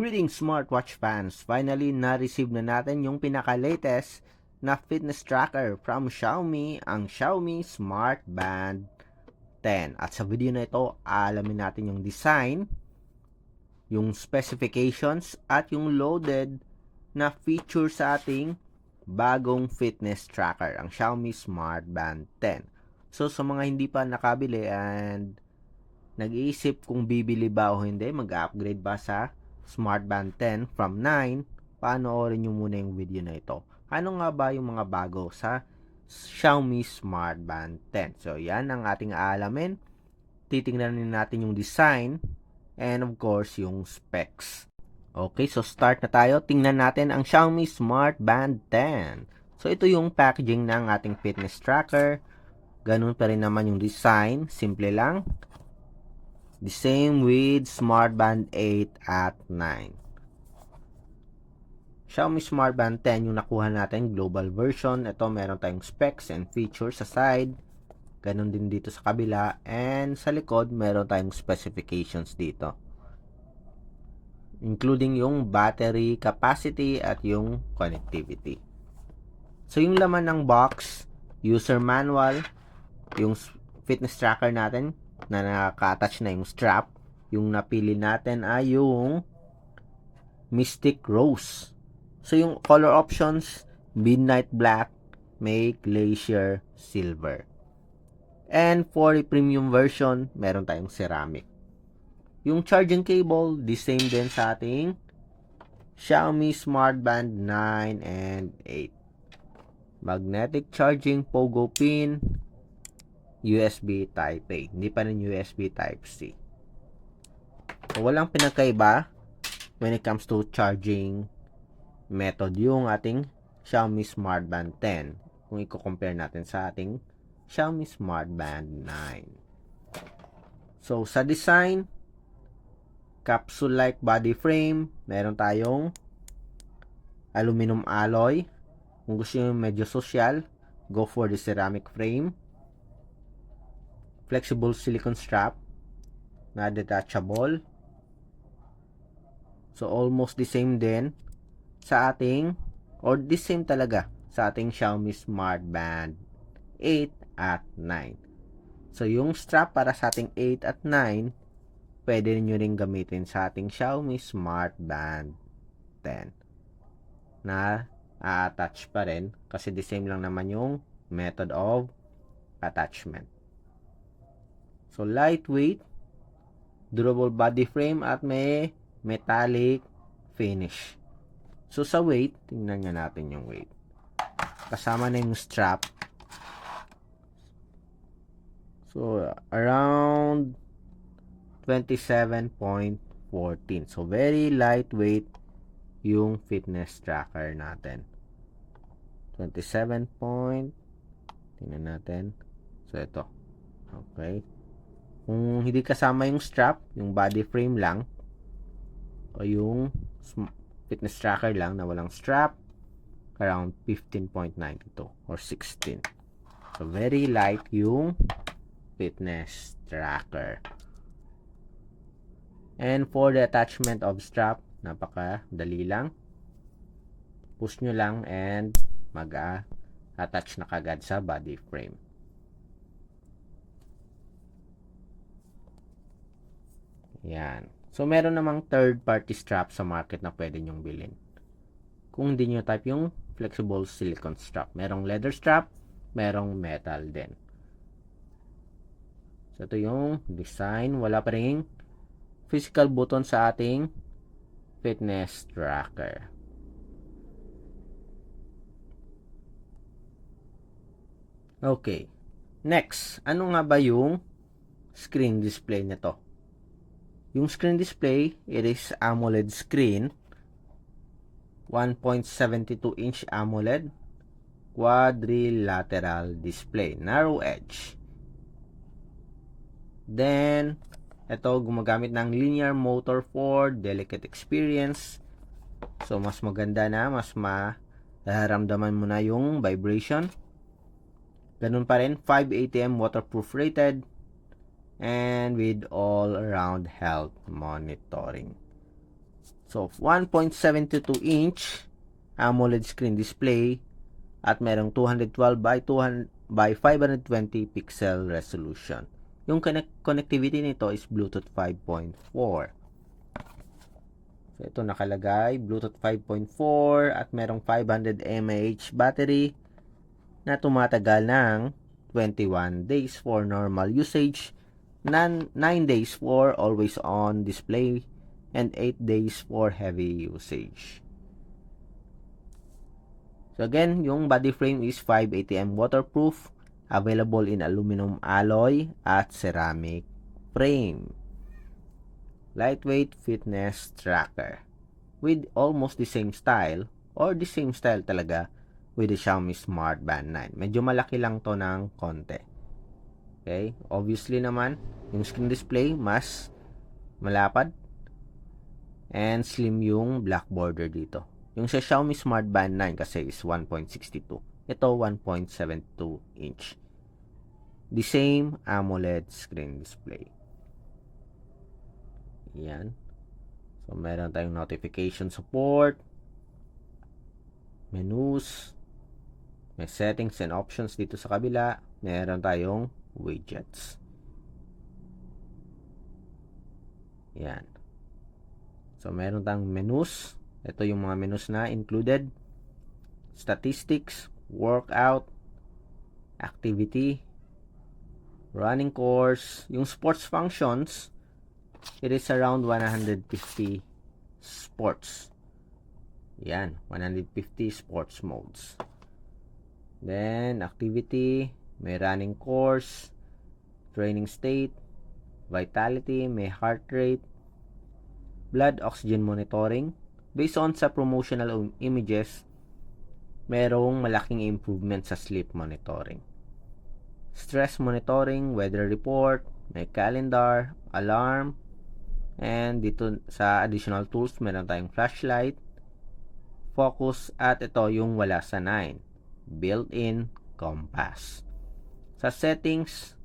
Greetings smartwatch fans! Finally, na-receive na natin yung pinaka-latest na fitness tracker from Xiaomi, ang Xiaomi Smart Band 10. At sa video na ito, alamin natin yung design, yung specifications, at yung loaded na feature sa ating bagong fitness tracker, ang Xiaomi Smart Band 10. So, sa mga hindi pa nakabili and nag-iisip kung bibili ba o hindi, mag-upgrade ba sa Smart Band 10 from 9, panoorin nyo muna yung video na ito. Ano nga ba yung mga bago sa Xiaomi Smart Band 10? So, yan ang ating aalamin. Titingnan natin yung design and of course, yung specs. Okay, so start na tayo. Tingnan natin ang Xiaomi Smart Band 10. So, ito yung packaging ng ating fitness tracker. Ganun pa rin naman yung design. Simple lang. The same with Smart Band 8 at 9. Xiaomi Smart Band 10 yung nakuha natin, global version. Ito meron tayong specs and features sa side. Ganun din dito sa kabila. And sa likod, meron tayong specifications dito. Including yung battery capacity at yung connectivity. So yung laman ng box, user manual, yung fitness tracker natin, na naka-attach na yung strap. Yung napili natin ay yung Mystic Rose. So, yung color options, Midnight Black, may Glacier Silver. And for the premium version, meron tayong ceramic. Yung charging cable, the same din sa ating Xiaomi Smart Band 9 and 8. Magnetic charging pogo pin, USB Type-A. Hindi pa rin USB Type-C. So, walang pinagkaiba when it comes to charging method yung ating Xiaomi Smart Band 10 kung i-compare natin sa ating Xiaomi Smart Band 9. So, sa design, capsule-like body frame, meron tayong aluminum alloy. Kung gusto nyo medyo social, go for the ceramic frame. Flexible silicone strap na detachable. So, almost the same din sa ating, or the same talaga sa ating Xiaomi Smart Band 8 at 9. So, yung strap para sa ating 8 at 9, pwede nyo rin gamitin sa ating Xiaomi Smart Band 10 na attach pa rin kasi the same lang naman yung method of attachment. So, lightweight, durable body frame, at may metallic finish. So, sa weight, tingnan nga natin yung weight. Kasama na yung strap. So, around 27.14. So, very lightweight yung fitness tracker natin. 27 point. Tingnan natin. So, ito. Okay. Kung hindi kasama yung strap, yung body frame lang, o yung fitness tracker lang na walang strap, around 15.92 or 16. So, very light yung fitness tracker. And for the attachment of strap, napakadali lang. Push nyo lang and mag-attach na kagad sa body frame. Yan. So, meron namang third-party strap sa market na pwede nyong bilhin. Kung hindi nyo type yung flexible silicone strap. Merong leather strap, merong metal din. So, ito yung design. Wala pa rin physical button sa ating fitness tracker. Okay. Next, ano nga ba yung screen display nito? Yung screen display, it is AMOLED screen. 1.72-inch AMOLED. Quadrilateral display. Narrow edge. Then, ito gumagamit ng linear motor for delicate experience. So, mas maganda na, mas maramdaman mo na yung vibration. Ganun pa rin, 5 ATM waterproof rated. And with all-around health monitoring. So, 1.72 inch AMOLED screen display at merong 212 by 200 by 520 pixel resolution. Yung connectivity nito is Bluetooth 5.4. So, ito nakalagay, Bluetooth 5.4 at merong 500 mAh battery na tumatagal ng 21 days for normal usage, 9 days for always on display, and 8 days for heavy usage. So again, yung body frame is 5 ATM waterproof, available in aluminum alloy at ceramic frame. Lightweight fitness tracker with almost the same style or the same style talaga with the Xiaomi Smart Band 9. Medyo malaki lang to ng konti. Okay? Obviously naman, yung screen display mas malapad and slim yung black border dito. Yung sa Xiaomi Smart Band 9 kasi is 1.62. Ito 1.72 inch. The same AMOLED screen display. Yan. So, meron tayong notification support, menus, may settings and options dito sa kabila. Meron tayong widgets. Yan. So, meron tayong menus. Ito yung mga menus na included. Statistics, workout, activity, running course. Yung sports functions, it is around 150 sports. Yan, 150 sports modes. Then, activity, may running course, training state, vitality, may heart rate, blood oxygen monitoring. Based on sa promotional images, merong malaking improvement sa sleep monitoring. Stress monitoring, weather report, may calendar, alarm, and dito sa additional tools, meron tayong flashlight, focus, at ito yung wala sa 9, built-in compass. Sa settings,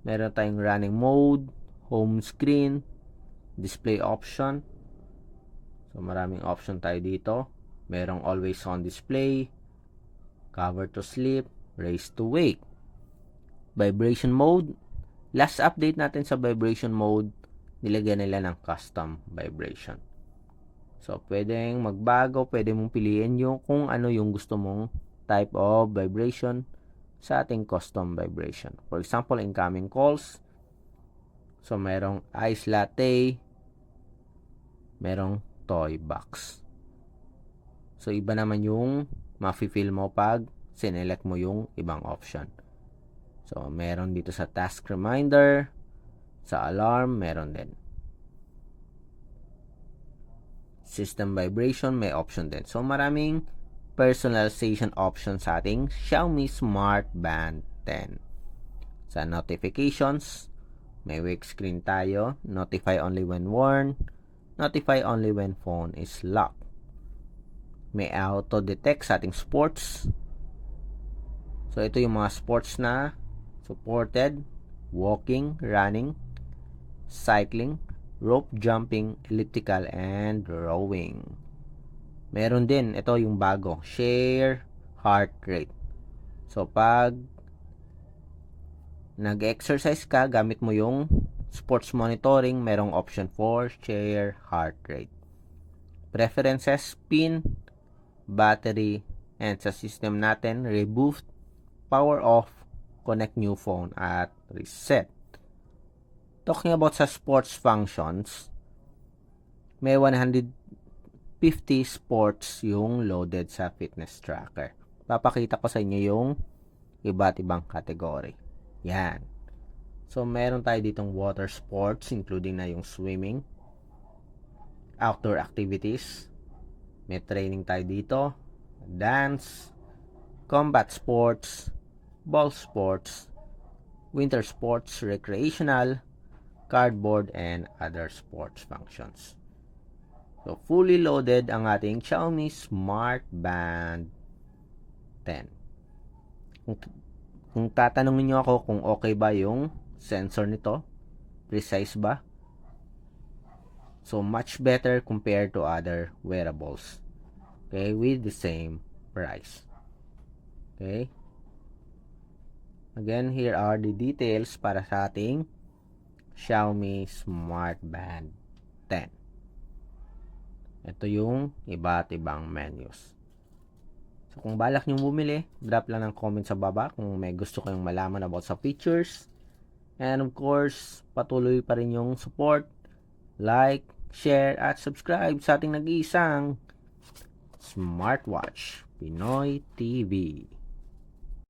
meron tayong running mode, home screen, display option. So, maraming option tayo dito. Merong always on display, cover to sleep, raise to wake. Vibration mode. Last update natin sa vibration mode, nilagyan nila ng custom vibration. So, pwedeng magbago, pwede mong piliin yung kung ano yung gusto mong type of vibration sa ating custom vibration. For example, incoming calls. So, merong ice latte, merong toy box. So, iba naman yung mafe-feel mo pag sinelect mo yung ibang option. So, meron dito sa task reminder, sa alarm, meron din. System vibration, may option din. So, maraming personalization option sa ating Xiaomi Smart Band 10. Sa notifications, may wake screen tayo, notify only when worn, notify only when phone is locked. May auto-detect sa ating sports. So, ito yung mga sports na supported. Walking, running, cycling, rope jumping, elliptical, and rowing. Meron din, ito yung bago, share heart rate. So, pag nag-exercise ka, gamit mo yung sports monitoring, merong option for share heart rate. Preferences, pin, battery, and sa system natin, reboot, power off, connect new phone, at reset. Talking about sa sports functions, may 150 sports yung loaded sa fitness tracker. Papakita ko sa inyo yung iba't ibang category. Yan. So, meron tayo ditong water sports, including na yung swimming, outdoor activities, may training tayo dito, dance, combat sports, ball sports, winter sports, recreational, cardboard, and other sports functions. So, fully loaded ang ating Xiaomi Smart Band 10. Kung tatanungin nyo ako kung okay ba yung sensor nito, precise ba? So, much better compared to other wearables. Okay, with the same price. Okay. Again, here are the details para sa ating Xiaomi Smart Band 10. Ito yung iba't ibang menus. So, kung balak nyo bumili, drop lang ng comment sa baba kung may gusto kayong malaman about sa features. And of course, patuloy pa rin yung support, like, share, at subscribe sa ating nag-iisang Smartwatch Pinoy TV.